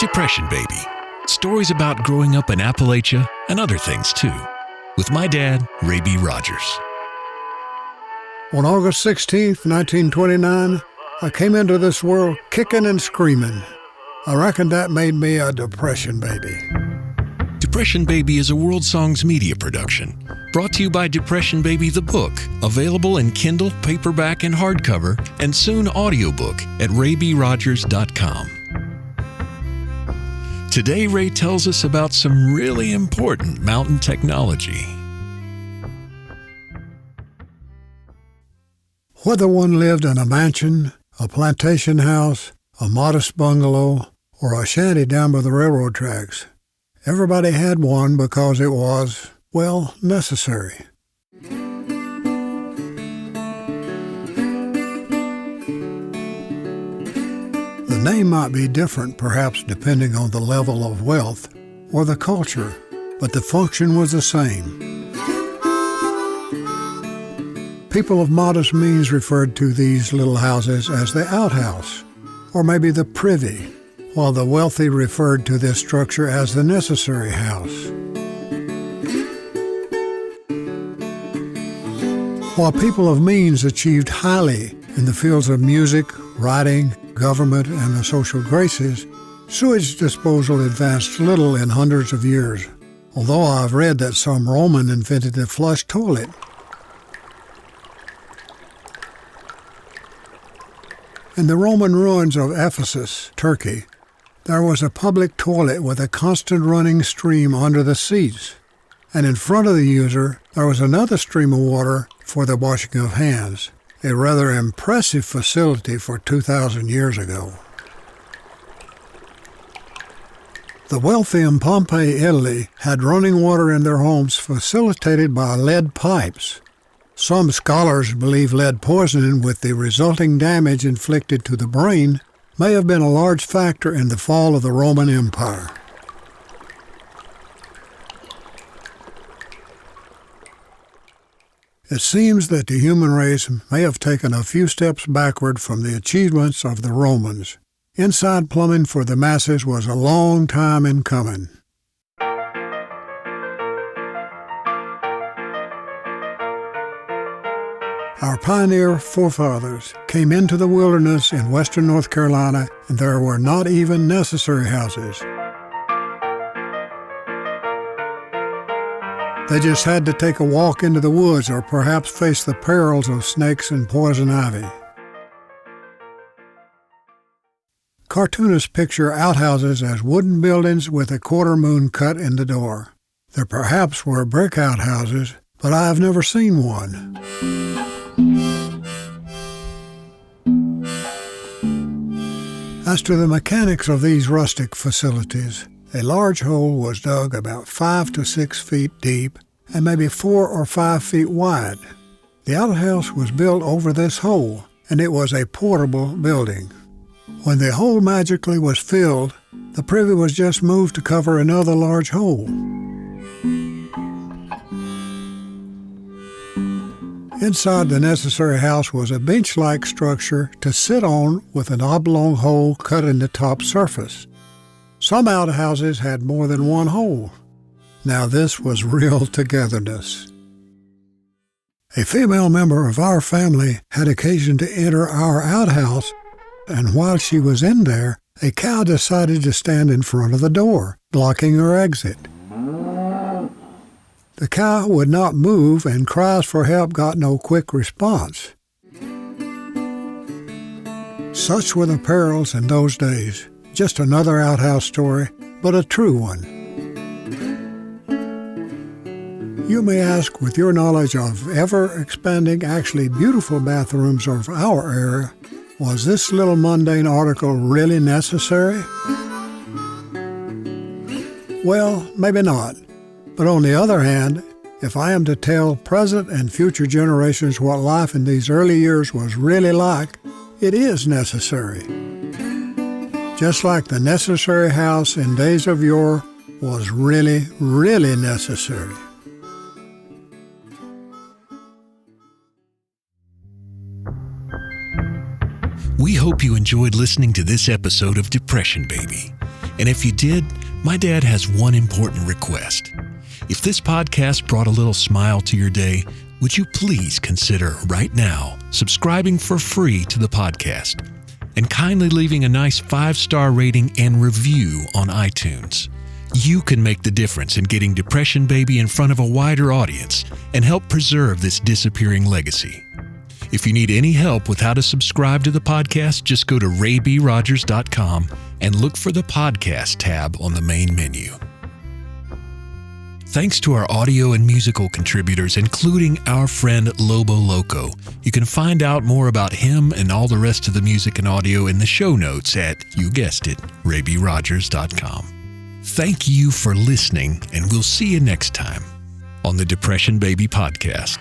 Depression Baby. Stories about growing up in Appalachia and other things too. With my dad, Ray B. Rogers. On August 16th, 1929, I came into this world kicking and screaming. I reckon that made me a Depression Baby. Depression Baby is a World Songs media production. Brought to you by Depression Baby the Book, available in Kindle, paperback, and hardcover, and soon audiobook at raybrogers.com. Today, Ray tells us about some really important mountain technology. Whether one lived in a mansion, a plantation house, a modest bungalow, or a shanty down by the railroad tracks, everybody had one because it was, well, necessary. The name might be different, perhaps depending on the level of wealth or the culture, but the function was the same. People of modest means referred to these little houses as the outhouse, or maybe the privy, while the wealthy referred to this structure as the necessary house. While people of means achieved highly in the fields of music, writing, government, and the social graces, sewage disposal advanced little in hundreds of years, although I've read that some Roman invented the flush toilet. In the Roman ruins of Ephesus, Turkey, there was a public toilet with a constant running stream under the seats, and in front of the user there was another stream of water for the washing of hands, a rather impressive facility for 2,000 years ago. The wealthy in Pompeii, Italy, had running water in their homes facilitated by lead pipes. Some scholars believe lead poisoning with the resulting damage inflicted to the brain may have been a large factor in the fall of the Roman Empire. It seems that the human race may have taken a few steps backward from the achievements of the Romans. Inside plumbing for the masses was a long time in coming. Our pioneer forefathers came into the wilderness in western North Carolina, and there were not even necessary houses. They just had to take a walk into the woods or perhaps face the perils of snakes and poison ivy. Cartoonists picture outhouses as wooden buildings with a quarter moon cut in the door. There perhaps were brick outhouses, but I have never seen one. As to the mechanics of these rustic facilities, a large hole was dug about 5 to 6 feet deep and maybe 4 or 5 feet wide. The outhouse was built over this hole, and it was a portable building. When the hole magically was filled, the privy was just moved to cover another large hole. Inside the necessary house was a bench-like structure to sit on with an oblong hole cut in the top surface. Some outhouses had more than one hole. Now this was real togetherness. A female member of our family had occasion to enter our outhouse, and while she was in there, a cow decided to stand in front of the door, blocking her exit. The cow would not move, and cries for help got no quick response. Such were the perils in those days. Just another outhouse story, but a true one. You may ask, with your knowledge of ever-expanding, actually beautiful bathrooms of our era, was this little mundane article really necessary? Well, maybe not. But on the other hand, if I am to tell present and future generations what life in these early years was really like, it is necessary. Just like the necessary house in days of yore was really, really necessary. We hope you enjoyed listening to this episode of Depression Baby. And if you did, my dad has one important request. If this podcast brought a little smile to your day, would you please consider right now subscribing for free to the podcast and kindly leaving a nice 5-star rating and review on iTunes? You can make the difference in getting Depression Baby in front of a wider audience and help preserve this disappearing legacy. If you need any help with how to subscribe to the podcast, just go to raybrogers.com and look for the podcast tab on the main menu. Thanks to our audio and musical contributors, including our friend Lobo Loco. You can find out more about him and all the rest of the music and audio in the show notes at, you guessed it, raybrogers.com. Thank you for listening, and we'll see you next time on the Depression Baby Podcast.